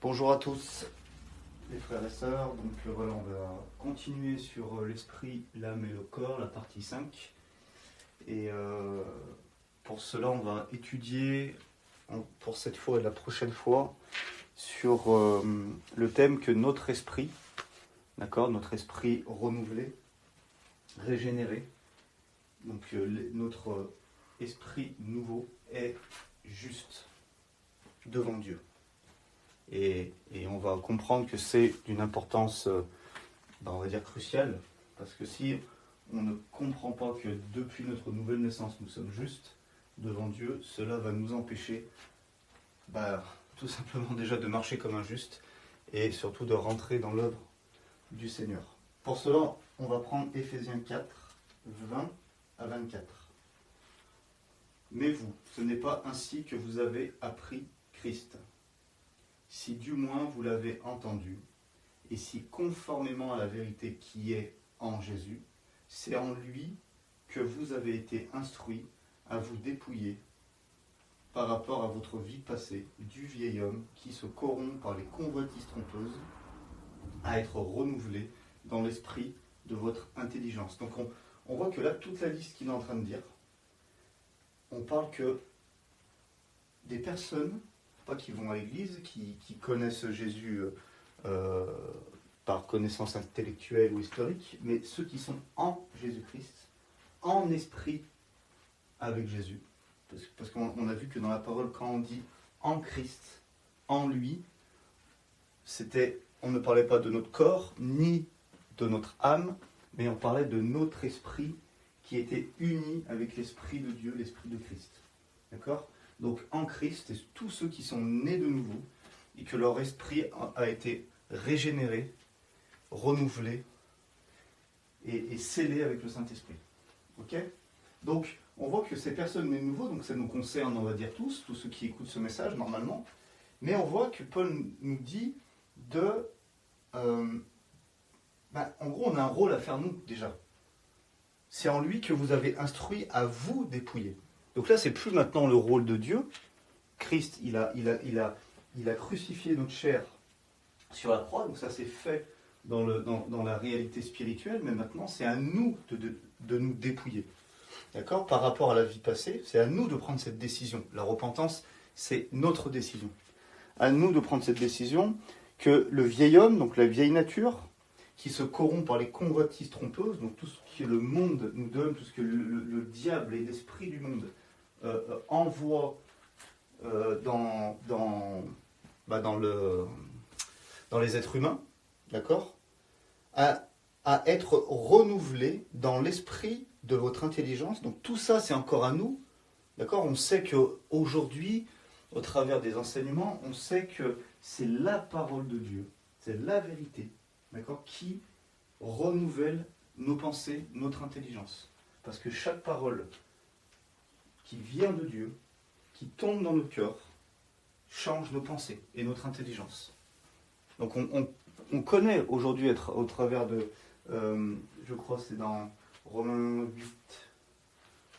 Bonjour à tous, les frères et sœurs. Donc voilà, on va continuer sur l'esprit, l'âme et le corps, la partie 5. Et pour cela, on va étudier pour cette fois et la prochaine fois sur le thème que notre esprit, d'accord, notre esprit renouvelé, régénéré, donc notre esprit nouveau est juste devant Dieu. Et on va comprendre que c'est d'une importance, on va dire, cruciale, parce que si on ne comprend pas que depuis notre nouvelle naissance, nous sommes justes devant Dieu, cela va nous empêcher tout simplement déjà de marcher comme un juste et surtout de rentrer dans l'œuvre du Seigneur. Pour cela, on va prendre Éphésiens 4, 20 à 24. Mais vous, ce n'est pas ainsi que vous avez appris Christ. Si du moins vous l'avez entendu, et si conformément à la vérité qui est en Jésus, c'est en lui que vous avez été instruits à vous dépouiller par rapport à votre vie passée du vieil homme qui se corrompt par les convoitises trompeuses, à être renouvelé dans l'esprit de votre intelligence. Donc on voit que là, toute la liste qu'il est en train de dire, on parle que des personnes pas qui vont à l'église, qui connaissent Jésus par connaissance intellectuelle ou historique, mais ceux qui sont en Jésus-Christ, en esprit avec Jésus. Parce qu'on a vu que dans la parole, quand on dit en Christ, en lui, on ne parlait pas de notre corps, ni de notre âme, mais on parlait de notre esprit qui était uni avec l'esprit de Dieu, l'esprit de Christ. D'accord ? Donc en Christ, c'est tous ceux qui sont nés de nouveau et que leur esprit a été régénéré, renouvelé et scellé avec le Saint-Esprit. Ok ? Donc on voit que ces personnes nées de nouveau, donc ça nous concerne, on va dire tous ceux qui écoutent ce message normalement, mais on voit que Paul nous dit en gros on a un rôle à faire nous déjà. C'est en lui que vous avez instruit à vous dépouiller. Donc là, c'est plus maintenant le rôle de Dieu. Christ, il a crucifié notre chair sur la croix, donc ça c'est fait dans la réalité spirituelle, mais maintenant c'est à nous de nous dépouiller. D'accord ? Par rapport à la vie passée, c'est à nous de prendre cette décision. La repentance, c'est notre décision. À nous de prendre cette décision que le vieil homme, donc la vieille nature, qui se corrompt par les convoitises trompeuses, donc tout ce que le monde nous donne, tout ce que le diable et l'esprit du monde envoient dans les êtres humains, d'accord, à être renouvelé dans l'esprit de votre intelligence. Donc tout ça, c'est encore à nous, d'accord. On sait qu'aujourd'hui, au travers des enseignements, on sait que c'est la parole de Dieu, c'est la vérité, d'accord, qui renouvelle nos pensées, notre intelligence. Parce que chaque parole qui vient de Dieu, qui tombe dans notre cœur, change nos pensées et notre intelligence. Donc on connaît aujourd'hui au travers de, je crois c'est dans Romains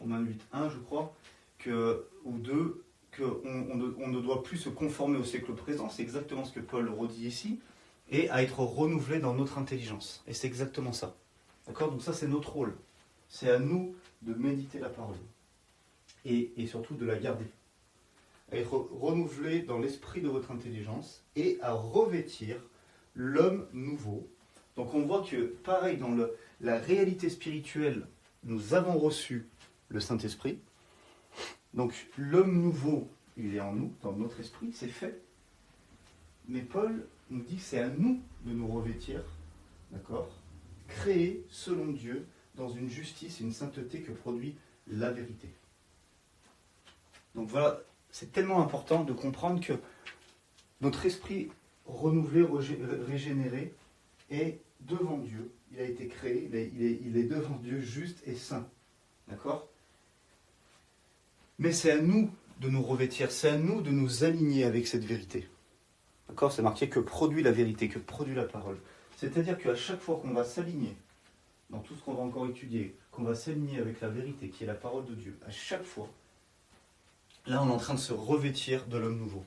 8, 1 je crois, ou 2, qu'on ne doit plus se conformer au siècle présent, c'est exactement ce que Paul redit ici, et à être renouvelé dans notre intelligence. Et c'est exactement ça. D'accord ? Donc ça c'est notre rôle. C'est à nous de méditer la parole. Et surtout de la garder. À être renouvelé dans l'esprit de votre intelligence et à revêtir l'homme nouveau. Donc on voit que, pareil, dans la réalité spirituelle, nous avons reçu le Saint-Esprit. Donc l'homme nouveau, il est en nous, dans notre esprit, c'est fait. Mais Paul nous dit que c'est à nous de nous revêtir, d'accord, créés selon Dieu, dans une justice et une sainteté que produit la vérité. Donc voilà, c'est tellement important de comprendre que notre esprit renouvelé, régénéré, est devant Dieu. Il a été créé, il est devant Dieu juste et saint. D'accord ? Mais c'est à nous de nous revêtir, c'est à nous de nous aligner avec cette vérité. D'accord ? C'est marqué que produit la vérité, que produit la parole. C'est-à-dire qu'à chaque fois qu'on va s'aligner, dans tout ce qu'on va encore étudier, qu'on va s'aligner avec la vérité, qui est la parole de Dieu, à chaque fois, là, on est en train de se revêtir de l'homme nouveau.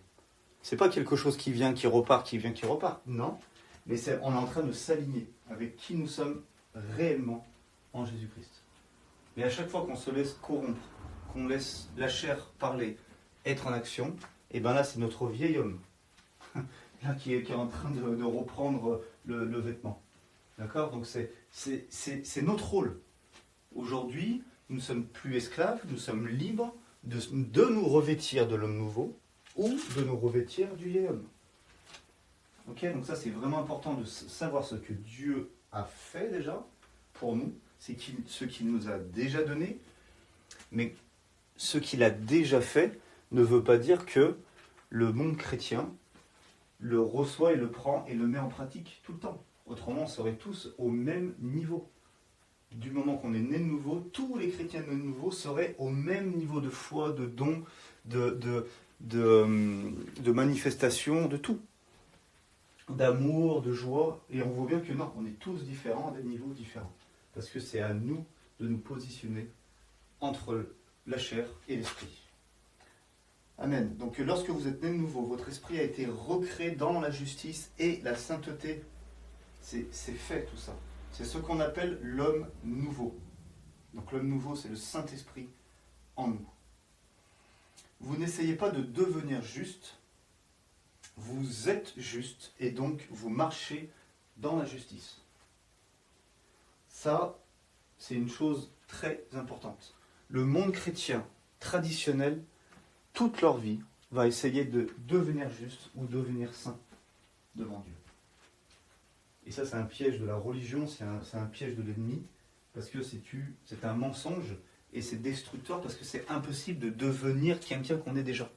C'est pas quelque chose qui vient, qui repart, qui vient, qui repart. Non, mais on est en train de s'aligner avec qui nous sommes réellement en Jésus-Christ. Mais à chaque fois qu'on se laisse corrompre, qu'on laisse la chair parler, être en action, et bien là c'est notre vieil homme là, qui est en train de reprendre le vêtement. D'accord? Donc c'est notre rôle. Aujourd'hui, nous ne sommes plus esclaves, nous sommes libres de nous revêtir de l'homme nouveau ou de nous revêtir du vieil homme. Ok? Donc ça c'est vraiment important de savoir ce que Dieu a fait déjà pour nous, c'est ce qu'il nous a déjà donné, mais ce qu'il a déjà fait ne veut pas dire que le monde chrétien le reçoit et le prend et le met en pratique tout le temps. Autrement, on serait tous au même niveau. Du moment qu'on est né de nouveau, tous les chrétiens nés de nouveau seraient au même niveau de foi, de don, de manifestation, de tout. D'amour, de joie. Et on voit bien que non, on est tous différents, à des niveaux différents. Parce que c'est à nous de nous positionner entre la chair et l'esprit. Amen. Donc lorsque vous êtes né de nouveau, votre esprit a été recréé dans la justice et la sainteté. C'est fait tout ça. C'est ce qu'on appelle l'homme nouveau. Donc l'homme nouveau, c'est le Saint-Esprit en nous. Vous n'essayez pas de devenir juste, vous êtes juste et donc vous marchez dans la justice. Ça, c'est une chose très importante. Le monde chrétien traditionnel, toute leur vie, va essayer de devenir juste ou devenir saint devant Dieu. Et ça, c'est un piège de la religion, c'est un piège de l'ennemi, parce que c'est un mensonge et c'est destructeur, parce que c'est impossible de devenir quelqu'un qu'on est déjà.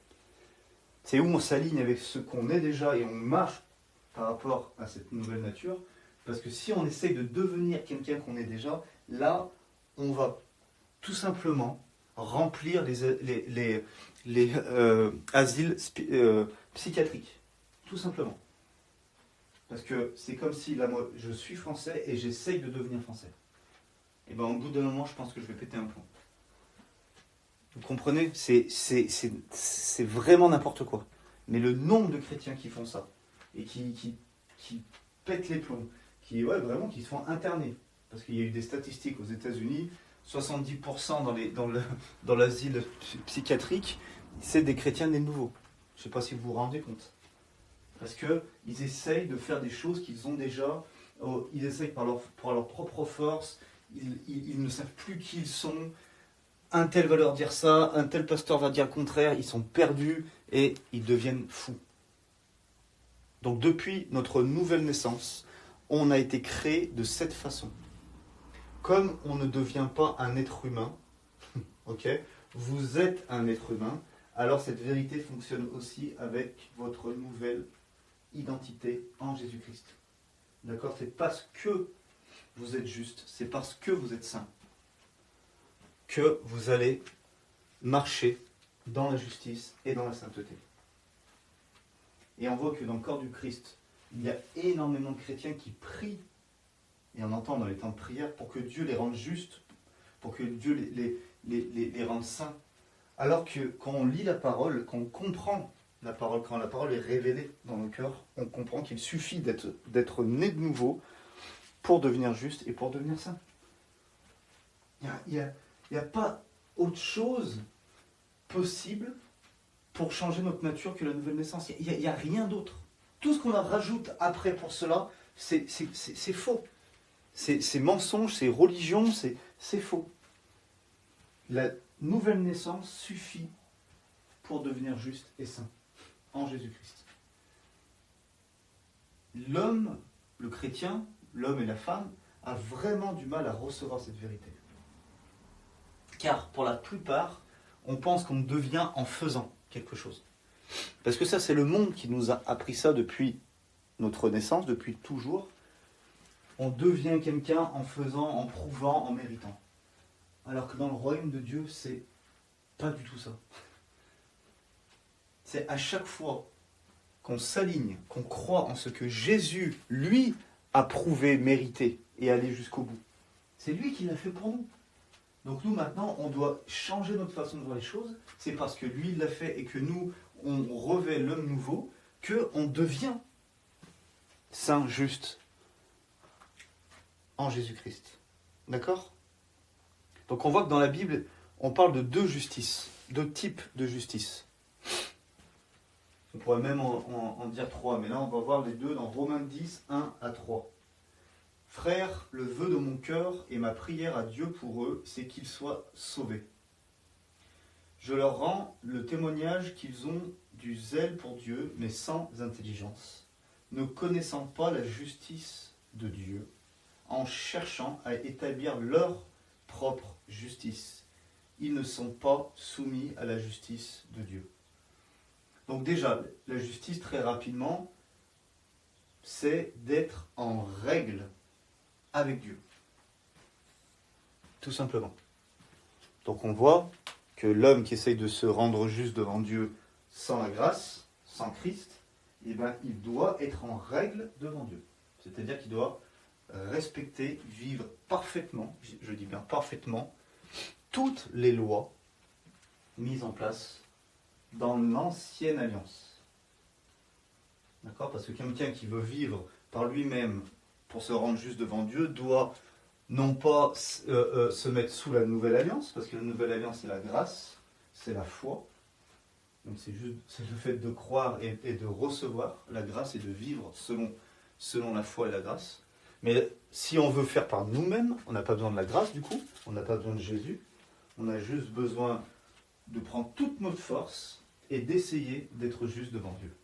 C'est où on s'aligne avec ce qu'on est déjà et on marche par rapport à cette nouvelle nature, parce que si on essaye de devenir quelqu'un qu'on est déjà, là, on va tout simplement remplir les asiles psychiatriques. Tout simplement. Parce que c'est comme si, là, moi, je suis français et j'essaye de devenir français. Et bien, au bout d'un moment, je pense que je vais péter un plomb. Vous comprenez? C'est vraiment n'importe quoi. Mais le nombre de chrétiens qui font ça, et qui pètent les plombs, qui se font interner. Parce qu'il y a eu des statistiques aux États-Unis, 70% dans l'asile psychiatrique, c'est des chrétiens nés de nouveau. Je ne sais pas si vous vous rendez compte. Parce qu'ils essayent de faire des choses qu'ils ont déjà, ils essayent par leur propre force, ils ne savent plus qui ils sont, un tel va leur dire ça, un tel pasteur va dire le contraire, ils sont perdus et ils deviennent fous. Donc depuis notre nouvelle naissance, on a été créé de cette façon. Comme on ne devient pas un être humain, ok, vous êtes un être humain, alors cette vérité fonctionne aussi avec votre nouvelle identité en Jésus-Christ. D'accord? C'est parce que vous êtes juste, c'est parce que vous êtes saint, que vous allez marcher dans la justice et dans la sainteté. Et on voit que dans le corps du Christ, il y a énormément de chrétiens qui prient, et on entend dans les temps de prière, pour que Dieu les rende justes, pour que Dieu les rende saints. Alors que quand on lit la parole, quand on comprend la parole, quand la parole est révélée dans nos cœurs, on comprend qu'il suffit d'être né de nouveau pour devenir juste et pour devenir saint. Il n'y a pas autre chose possible pour changer notre nature que la nouvelle naissance. Il n'y a rien d'autre. Tout ce qu'on rajoute après pour cela, c'est faux. C'est mensonge, c'est religion, c'est faux. La nouvelle naissance suffit pour devenir juste et saint en Jésus-Christ. L'homme, le chrétien, l'homme et la femme, a vraiment du mal à recevoir cette vérité. Car pour la plupart, on pense qu'on devient en faisant quelque chose. Parce que ça, c'est le monde qui nous a appris ça depuis notre naissance, depuis toujours. On devient quelqu'un en faisant, en prouvant, en méritant. Alors que dans le royaume de Dieu, c'est pas du tout ça. C'est à chaque fois qu'on s'aligne, qu'on croit en ce que Jésus, lui, a prouvé, mérité et allé jusqu'au bout. C'est lui qui l'a fait pour nous. Donc nous, maintenant, on doit changer notre façon de voir les choses. C'est parce que lui, il l'a fait et que nous, on revêt l'homme nouveau, qu'on devient saint, juste, en Jésus-Christ. D'accord? Donc on voit que dans la Bible, on parle de deux justices, deux types de justice. On pourrait même en dire trois, mais là on va voir les deux dans Romains 10, 1 à 3. Frères, le vœu de mon cœur et ma prière à Dieu pour eux, c'est qu'ils soient sauvés. Je leur rends le témoignage qu'ils ont du zèle pour Dieu, mais sans intelligence, ne connaissant pas la justice de Dieu, en cherchant à établir leur propre justice. Ils ne sont pas soumis à la justice de Dieu. Donc déjà, la justice, très rapidement, c'est d'être en règle avec Dieu. Tout simplement. Donc on voit que l'homme qui essaye de se rendre juste devant Dieu sans la grâce, sans Christ, eh ben, il doit être en règle devant Dieu. C'est-à-dire qu'il doit respecter, vivre parfaitement, je dis bien parfaitement, toutes les lois mises en place dans l'ancienne alliance. D'accord? Parce que quelqu'un qui veut vivre par lui-même pour se rendre juste devant Dieu doit non pas se mettre sous la nouvelle alliance, parce que la nouvelle alliance c'est la grâce, c'est la foi. Donc c'est le fait de croire et de recevoir la grâce et de vivre selon la foi et la grâce. Mais si on veut faire par nous-mêmes, on n'a pas besoin de la grâce du coup, on n'a pas besoin de Jésus, on a juste besoin de prendre toute notre force et d'essayer d'être juste devant Dieu.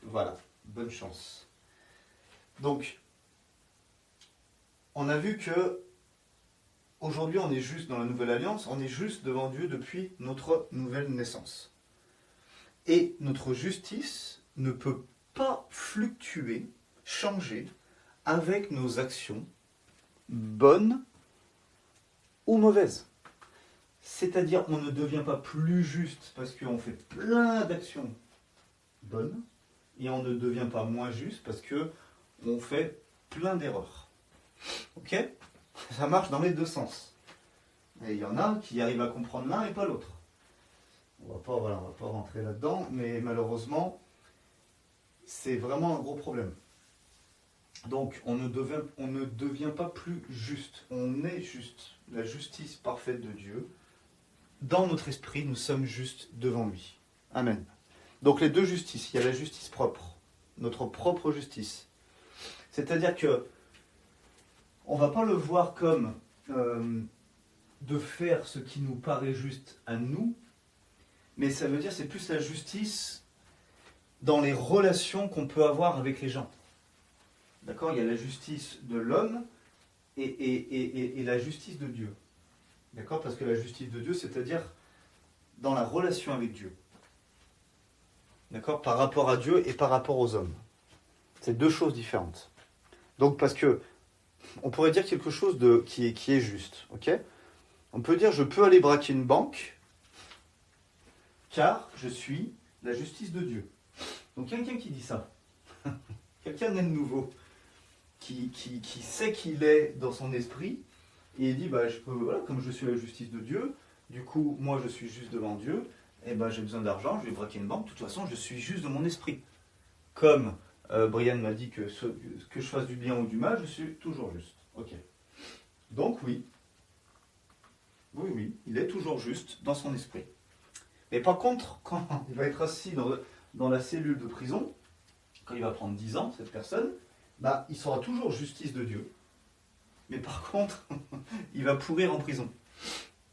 Voilà, bonne chance. Donc, on a vu que aujourd'hui on est juste dans la nouvelle alliance, on est juste devant Dieu depuis notre nouvelle naissance. Et notre justice ne peut pas fluctuer, changer avec nos actions, bonnes ou mauvaises. C'est-à-dire, on ne devient pas plus juste parce qu'on fait plein d'actions bonnes, et on ne devient pas moins juste parce qu'on fait plein d'erreurs. Ok? Ça marche dans les deux sens. Et il y en a qui arrivent à comprendre l'un et pas l'autre. On va pas rentrer là-dedans, mais malheureusement, c'est vraiment un gros problème. Donc, on ne devient pas plus juste. On est juste. La justice parfaite de Dieu. Dans notre esprit, nous sommes justes devant lui. Amen. Donc, les deux justices. Il y a la justice propre. Notre propre justice. C'est-à-dire que on ne va pas le voir comme de faire ce qui nous paraît juste à nous, mais ça veut dire c'est plus la justice dans les relations qu'on peut avoir avec les gens. D'accord? Il y a la justice de l'homme et la justice de Dieu. D'accord? Parce que la justice de Dieu, c'est-à-dire dans la relation avec Dieu. D'accord? Par rapport à Dieu et par rapport aux hommes. C'est deux choses différentes. Donc parce que on pourrait dire quelque chose qui est juste. Ok? On peut dire je peux aller braquer une banque car je suis la justice de Dieu. Donc quelqu'un qui dit ça, quelqu'un de nouveau, qui sait qu'il est dans son esprit, et il dit je peux, voilà, comme je suis la justice de Dieu, du coup moi je suis juste devant Dieu, et j'ai besoin d'argent, je vais braquer une banque, de toute façon je suis juste de mon esprit. Comme Brian m'a dit que je fasse du bien ou du mal, je suis toujours juste. Ok. Donc oui, il est toujours juste dans son esprit. Mais par contre, quand il va être assis dans la cellule de prison, quand il va prendre 10 ans, cette personne, il sera toujours justice de Dieu. Mais par contre, il va pourrir en prison.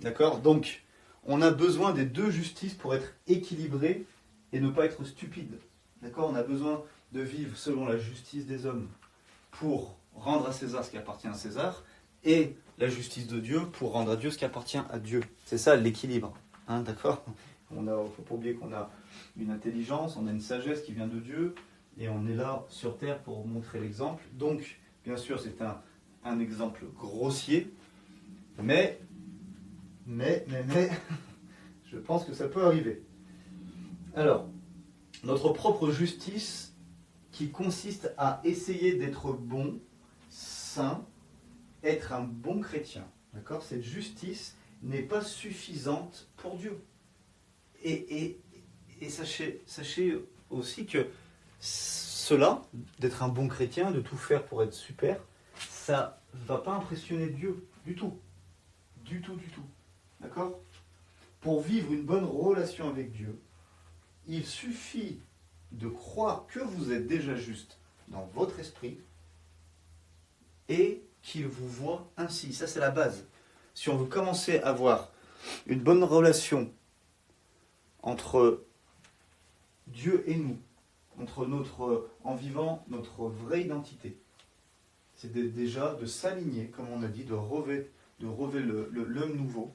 D'accord? Donc, on a besoin des deux justices pour être équilibré et ne pas être stupide. D'accord? On a besoin de vivre selon la justice des hommes pour rendre à César ce qui appartient à César et la justice de Dieu pour rendre à Dieu ce qui appartient à Dieu. C'est ça l'équilibre. Hein, d'accord? Il ne faut pas oublier qu'on a une intelligence, on a une sagesse qui vient de Dieu et on est là sur terre pour montrer l'exemple. Donc, bien sûr, c'est un exemple grossier, mais je pense que ça peut arriver. Alors, notre propre justice qui consiste à essayer d'être bon, saint, être un bon chrétien. D'accord? Cette justice n'est pas suffisante pour Dieu. Et sachez aussi que cela, d'être un bon chrétien, de tout faire pour être super, ça ne va pas impressionner Dieu du tout. Du tout, du tout. D'accord ? Pour vivre une bonne relation avec Dieu, il suffit de croire que vous êtes déjà juste dans votre esprit et qu'il vous voit ainsi. Ça, c'est la base. Si on veut commencer à avoir une bonne relation entre Dieu et nous, en vivant notre vraie identité, c'est déjà de s'aligner, comme on a dit, de relever l'homme nouveau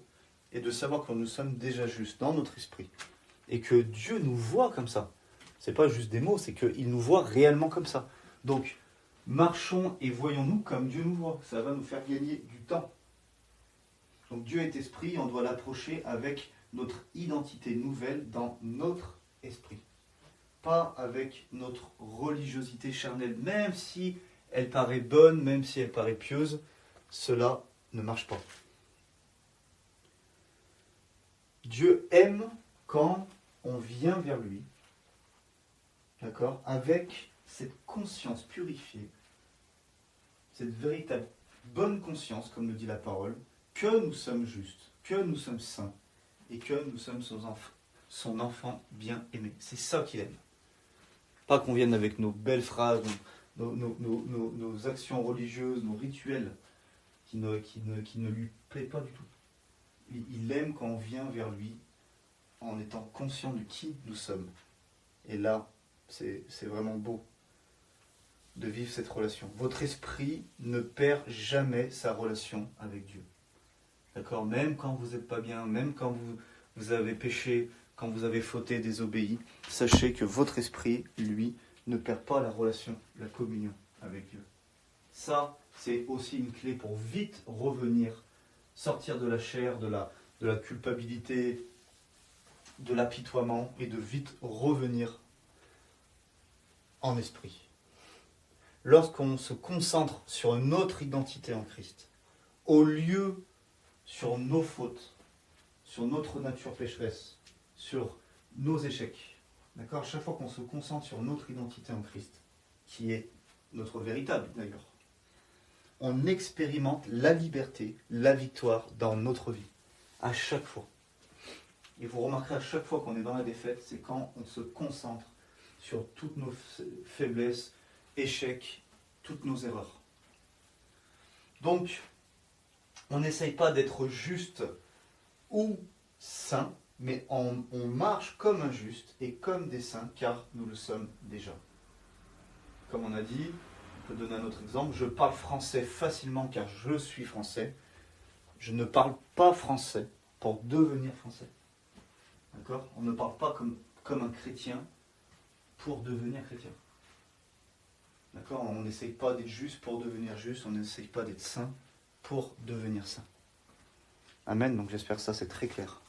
et de savoir que nous sommes déjà justes dans notre esprit et que Dieu nous voit comme ça. C'est pas juste des mots, c'est qu'il nous voit réellement comme ça. Donc, marchons et voyons-nous comme Dieu nous voit. Ça va nous faire gagner du temps. Donc Dieu est esprit, on doit l'approcher avec notre identité nouvelle dans notre esprit. Pas avec notre religiosité charnelle, même si elle paraît bonne, même si elle paraît pieuse, cela ne marche pas. Dieu aime quand on vient vers lui, d'accord, avec cette conscience purifiée, cette véritable bonne conscience, comme le dit la parole, que nous sommes justes, que nous sommes saints, et que nous sommes son enfant bien-aimé. C'est ça qu'il aime. Pas qu'on vienne avec nos belles phrases, nos actions religieuses, nos rituels, qui ne lui plaît pas du tout. Il aime quand on vient vers lui en étant conscient de qui nous sommes. Et là, c'est vraiment beau de vivre cette relation. Votre esprit ne perd jamais sa relation avec Dieu. D'accord ? Même quand vous n'êtes pas bien, même quand vous avez péché, quand vous avez fauté, désobéi, sachez que votre esprit, lui, ne perd pas la relation, la communion avec Dieu. Ça, c'est aussi une clé pour vite revenir, sortir de la chair, de la culpabilité, de l'apitoiement, et de vite revenir en esprit. Lorsqu'on se concentre sur notre identité en Christ, au lieu sur nos fautes, sur notre nature pécheresse, sur nos échecs, d'accord ? Chaque fois qu'on se concentre sur notre identité en Christ, qui est notre véritable d'ailleurs, on expérimente la liberté, la victoire dans notre vie, à chaque fois. Et vous remarquerez à chaque fois qu'on est dans la défaite, c'est quand on se concentre sur toutes nos faiblesses, échecs, toutes nos erreurs. Donc, on n'essaye pas d'être juste ou saint, mais on marche comme un juste et comme des saints, car nous le sommes déjà. Comme on a dit, on peut donner un autre exemple, je parle français facilement car je suis français. Je ne parle pas français pour devenir français. D'accord ? On ne parle pas comme un chrétien pour devenir chrétien. D'accord ? On n'essaye pas d'être juste pour devenir juste, on n'essaye pas d'être saint pour devenir saint. Amen, donc j'espère que ça c'est très clair.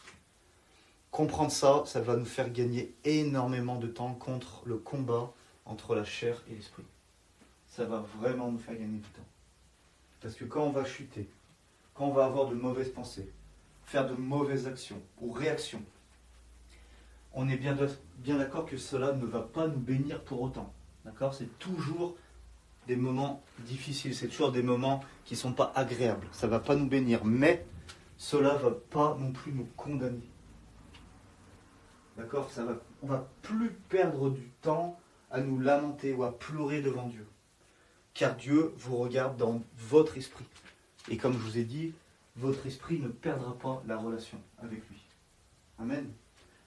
Comprendre ça, ça va nous faire gagner énormément de temps contre le combat entre la chair et l'esprit. Ça va vraiment nous faire gagner du temps. Parce que quand on va chuter, quand on va avoir de mauvaises pensées, faire de mauvaises actions ou réactions, on est bien d'accord que cela ne va pas nous bénir pour autant. D'accord ? C'est toujours des moments difficiles, c'est toujours des moments qui ne sont pas agréables. Ça ne va pas nous bénir, mais cela ne va pas non plus nous condamner. D'accord ? On ne va plus perdre du temps à nous lamenter ou à pleurer devant Dieu. Car Dieu vous regarde dans votre esprit. Et comme je vous ai dit, votre esprit ne perdra pas la relation avec lui. Amen.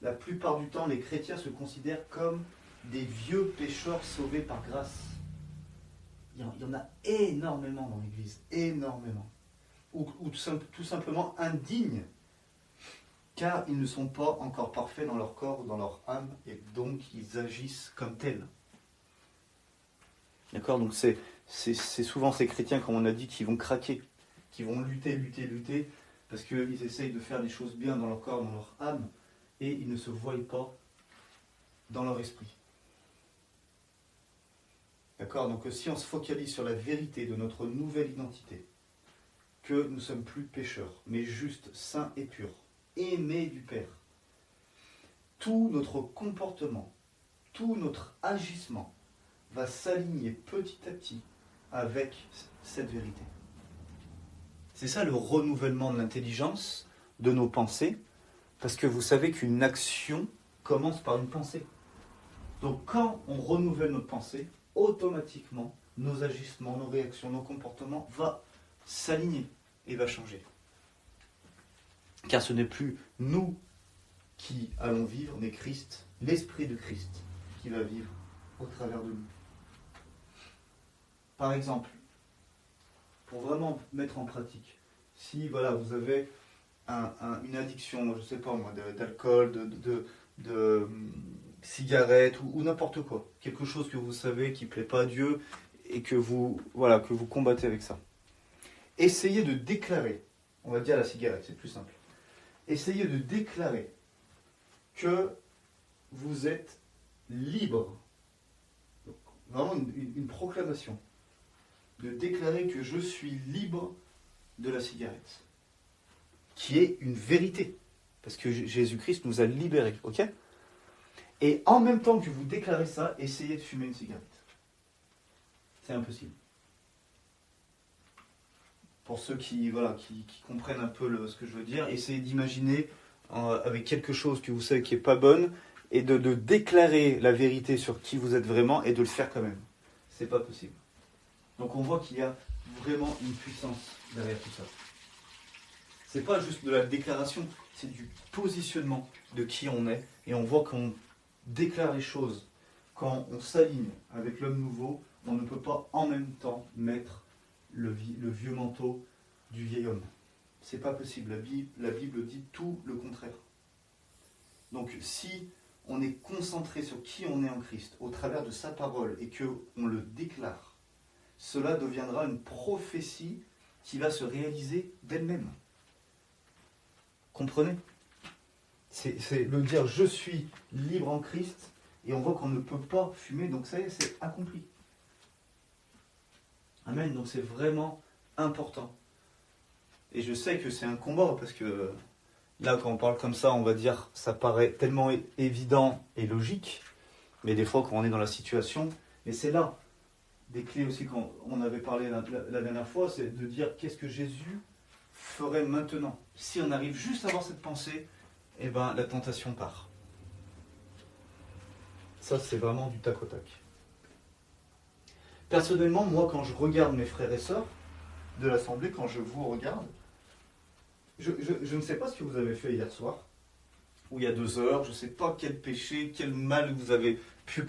La plupart du temps, les chrétiens se considèrent comme des vieux pécheurs sauvés par grâce. Il y en a énormément dans l'Église, énormément. Ou tout simplement indignes, car ils ne sont pas encore parfaits dans leur corps, dans leur âme, et donc ils agissent comme tels. D'accord ? Donc c'est souvent ces chrétiens, comme on a dit, qui vont craquer, qui vont lutter, parce qu'ils essayent de faire des choses bien dans leur corps, dans leur âme, et ils ne se voient pas dans leur esprit. D'accord ? Donc si on se focalise sur la vérité de notre nouvelle identité, que nous ne sommes plus pécheurs, mais justes, saints et purs, aimés du Père, tout notre comportement, tout notre agissement va s'aligner petit à petit avec cette vérité. C'est ça le renouvellement de l'intelligence, de nos pensées, parce que vous savez qu'une action commence par une pensée. Donc quand on renouvelle notre pensée, automatiquement, nos agissements, nos réactions, nos comportements vont s'aligner et va changer. Car ce n'est plus nous qui allons vivre, mais Christ, l'Esprit de Christ, qui va vivre au travers de nous. Par exemple, pour vraiment mettre en pratique, si voilà, vous avez une addiction, je ne sais pas moi, d'alcool, de cigarettes ou n'importe quoi, quelque chose que vous savez qui ne plaît pas à Dieu et que vous combattez avec ça. Essayez de déclarer, on va dire la cigarette, c'est plus simple. Essayez de déclarer que vous êtes libre. Donc, vraiment une proclamation. De déclarer que je suis libre de la cigarette. Qui est une vérité. Parce que Jésus-Christ nous a libérés, ok ? Et en même temps que vous déclarez ça, essayez de fumer une cigarette. C'est impossible. Pour ceux qui comprennent un peu ce que je veux dire, essayez d'imaginer avec quelque chose que vous savez qui n'est pas bonne et de déclarer la vérité sur qui vous êtes vraiment et de le faire quand même. C'est pas possible. Donc on voit qu'il y a vraiment une puissance derrière tout ça. C'est pas juste de la déclaration, c'est du positionnement de qui on est. Et on voit qu'on déclare les choses. Quand on s'aligne avec l'homme nouveau, on ne peut pas en même temps mettre le vieux manteau du vieil homme. C'est pas possible. La Bible dit tout le contraire. Donc si on est concentré sur qui on est en Christ, au travers de sa parole, et qu'on le déclare, cela deviendra une prophétie qui va se réaliser d'elle-même. Comprenez ? C'est le dire je suis libre en Christ, et on voit qu'on ne peut pas fumer, donc ça y est, c'est accompli. Amen, donc c'est vraiment important. Et je sais que c'est un combat, parce que là, quand on parle comme ça, on va dire, ça paraît tellement évident et logique, mais des fois, quand on est dans la situation, et c'est là, des clés aussi, quand on avait parlé la dernière fois, c'est de dire, qu'est-ce que Jésus ferait maintenant ? Si on arrive juste à avoir cette pensée, eh ben, la tentation part. Ça, c'est vraiment du tac au tac. Personnellement, moi, quand je regarde mes frères et sœurs de l'Assemblée, quand je vous regarde, je ne sais pas ce que vous avez fait hier soir, ou il y a 2 heures, je ne sais pas quel péché, quel mal vous avez pu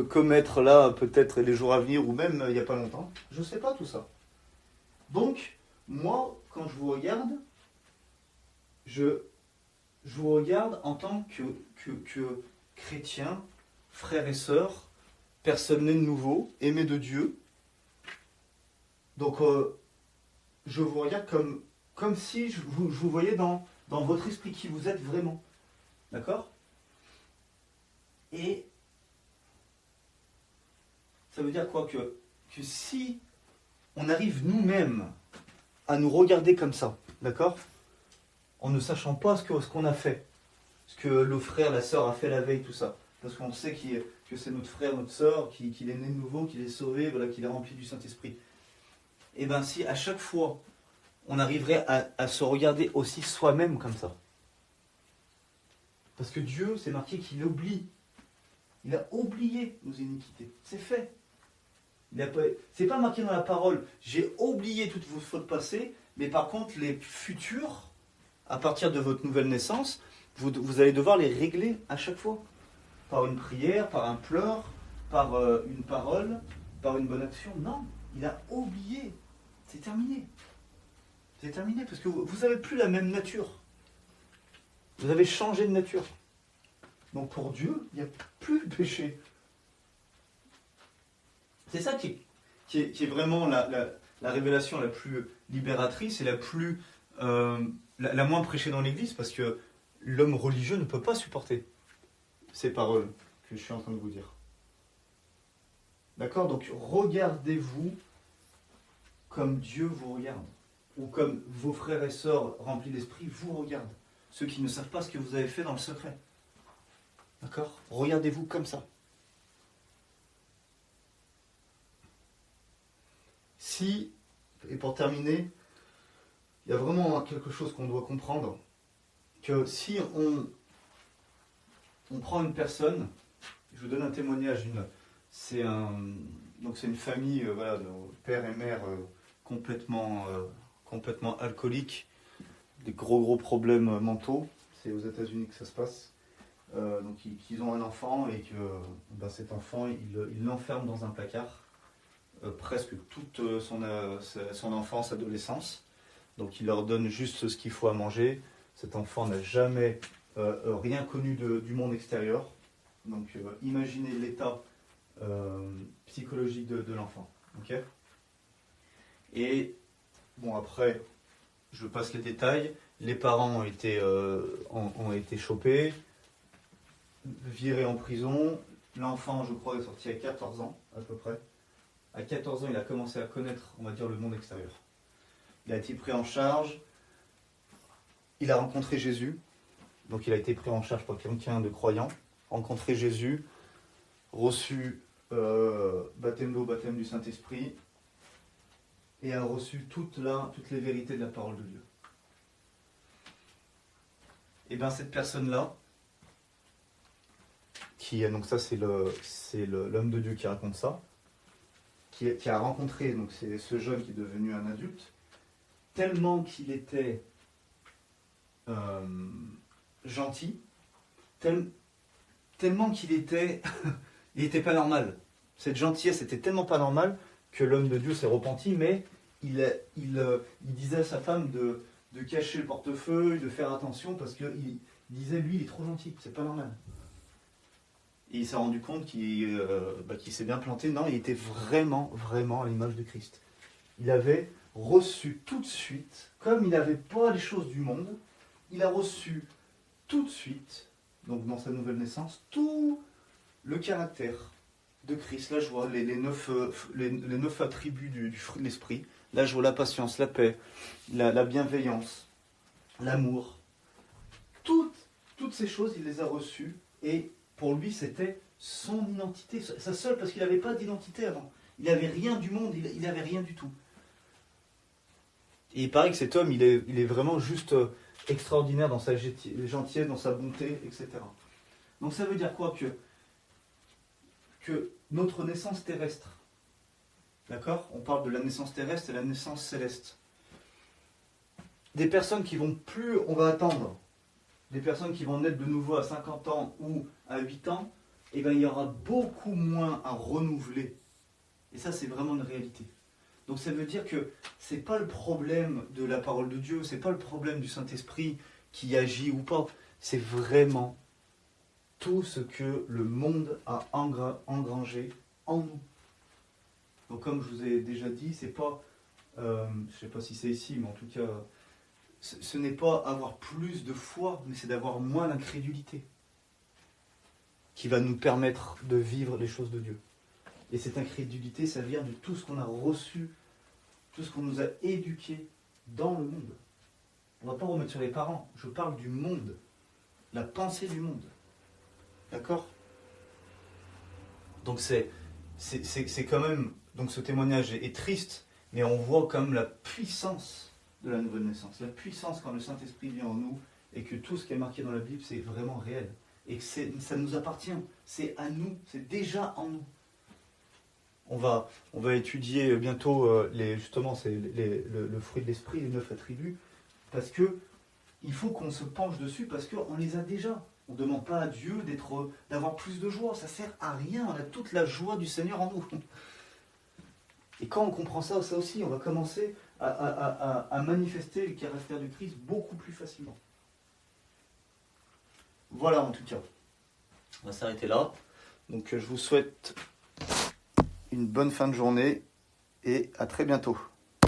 commettre là, peut-être les jours à venir, ou même il n'y a pas longtemps. Je ne sais pas tout ça. Donc, moi, quand je vous regarde, je vous regarde en tant que chrétien, frères et sœurs, personne née de nouveau, aimé de Dieu. Donc, je vous regarde comme si je vous voyais dans votre esprit, qui vous êtes vraiment. D'accord ? Et ça veut dire quoi ? Que si on arrive nous-mêmes à nous regarder comme ça, d'accord ? En ne sachant pas ce qu'on a fait, ce que le frère, la sœur a fait la veille, tout ça. Parce qu'on sait que c'est notre frère, notre sœur, qu'il est né de nouveau, qu'il est sauvé, voilà, qu'il est rempli du Saint-Esprit. Et bien si à chaque fois, on arriverait à se regarder aussi soi-même comme ça. Parce que Dieu, c'est marqué qu'il oublie. Il a oublié nos iniquités. C'est fait. C'est pas marqué dans la parole, j'ai oublié toutes vos fautes passées, mais par contre, les futures, à partir de votre nouvelle naissance, vous allez devoir les régler à chaque fois. Par une prière, par un pleur, par une parole, par une bonne action. Non, il a oublié. C'est terminé. C'est terminé parce que vous n'avez plus la même nature. Vous avez changé de nature. Donc pour Dieu, il n'y a plus de péché. C'est ça qui est vraiment la révélation la plus libératrice et la moins prêchée dans l'Église, parce que l'homme religieux ne peut pas supporter ces paroles que je suis en train de vous dire. D'accord ? Donc regardez-vous comme Dieu vous regarde, ou comme vos frères et sœurs remplis d'esprit vous regardent, ceux qui ne savent pas ce que vous avez fait dans le secret. D'accord? Regardez-vous comme ça. Si, et pour terminer, il y a vraiment quelque chose qu'on doit comprendre, que si on prend une personne, je vous donne un témoignage, c'est une famille, voilà, de père et mère complètement alcooliques, des gros problèmes mentaux, c'est aux États-Unis que ça se passe. Donc ils ont un enfant et que cet enfant, il l'enferme dans un placard presque toute son enfance, adolescence. Donc il leur donne juste ce qu'il faut à manger. Cet enfant n'a jamais rien connu du monde extérieur. Donc imaginez l'état psychologique de l'enfant. Okay, et bon, après, je passe les détails. Les parents ont été chopés, virés en prison. L'enfant, je crois, est sorti à 14 ans, à peu près. À 14 ans, il a commencé à connaître, on va dire, le monde extérieur. Il a été pris en charge. Il a rencontré Jésus. Donc il a été pris en charge par quelqu'un de croyant. Rencontré Jésus. Reçu baptême d'eau, baptême du Saint-Esprit. Et a reçu toutes les vérités de la parole de Dieu. Et bien cette personne-là, donc ça c'est l'homme de Dieu qui raconte ça, qui a rencontré, donc c'est ce jeune qui est devenu un adulte, tellement qu'il était gentil, tellement qu'il était, il était pas normal. Cette gentillesse était tellement pas normale que l'homme de Dieu s'est repenti, mais il disait à sa femme de cacher le portefeuille, de faire attention, parce qu'il disait, lui, il est trop gentil, c'est pas normal. Et il s'est rendu compte qu'il s'est bien planté. Non, il était vraiment à l'image de Christ. Il avait reçu tout de suite, comme il n'avait pas les choses du monde, il a reçu tout de suite, donc dans sa nouvelle naissance, tout le caractère de Christ, la joie, les 9 attributs du fruit de l'esprit, la joie, la patience, la paix, la bienveillance, l'amour. Toutes ces choses, il les a reçues, et pour lui, c'était son identité, sa seule, parce qu'il n'avait pas d'identité avant. Il n'avait rien du monde, il n'avait rien du tout. Et il paraît que cet homme, il est vraiment juste extraordinaire dans sa gentillesse, dans sa bonté, etc. Donc ça veut dire quoi? Que notre naissance terrestre, d'accord? On parle de la naissance terrestre et la naissance céleste. Des personnes qui vont plus, on va attendre, des personnes qui vont naître de nouveau à 50 ans ou à 8 ans, eh bien, il y aura beaucoup moins à renouveler. Et ça, c'est vraiment une réalité. Donc ça veut dire que ce n'est pas le problème de la parole de Dieu, ce n'est pas le problème du Saint-Esprit qui agit ou pas. C'est vraiment tout ce que le monde a engrangé en nous. Donc comme je vous ai déjà dit, c'est pas, je ne sais pas si c'est ici, mais en tout cas, ce n'est pas avoir plus de foi, mais c'est d'avoir moins d'incrédulité qui va nous permettre de vivre les choses de Dieu. Et cette incrédulité, ça vient de tout ce qu'on a reçu, tout ce qu'on nous a éduqué dans le monde. On ne va pas remettre sur les parents, je parle du monde, la pensée du monde. D'accord? Donc c'est quand même, donc ce témoignage est triste, mais on voit quand même la puissance de la nouvelle naissance, la puissance quand le Saint-Esprit vient en nous, et que tout ce qui est marqué dans la Bible, c'est vraiment réel. Et que ça nous appartient, c'est à nous, c'est déjà en nous. On va étudier bientôt justement le fruit de l'esprit, les 9 attributs, parce que il faut qu'on se penche dessus, parce qu'on les a déjà. On ne demande pas à Dieu d'avoir plus de joie, ça ne sert à rien, on a toute la joie du Seigneur en nous. Et quand on comprend ça aussi, on va commencer à manifester le caractère du Christ beaucoup plus facilement. Voilà en tout cas. On va s'arrêter là. Donc je vous souhaite une bonne fin de journée et à très bientôt.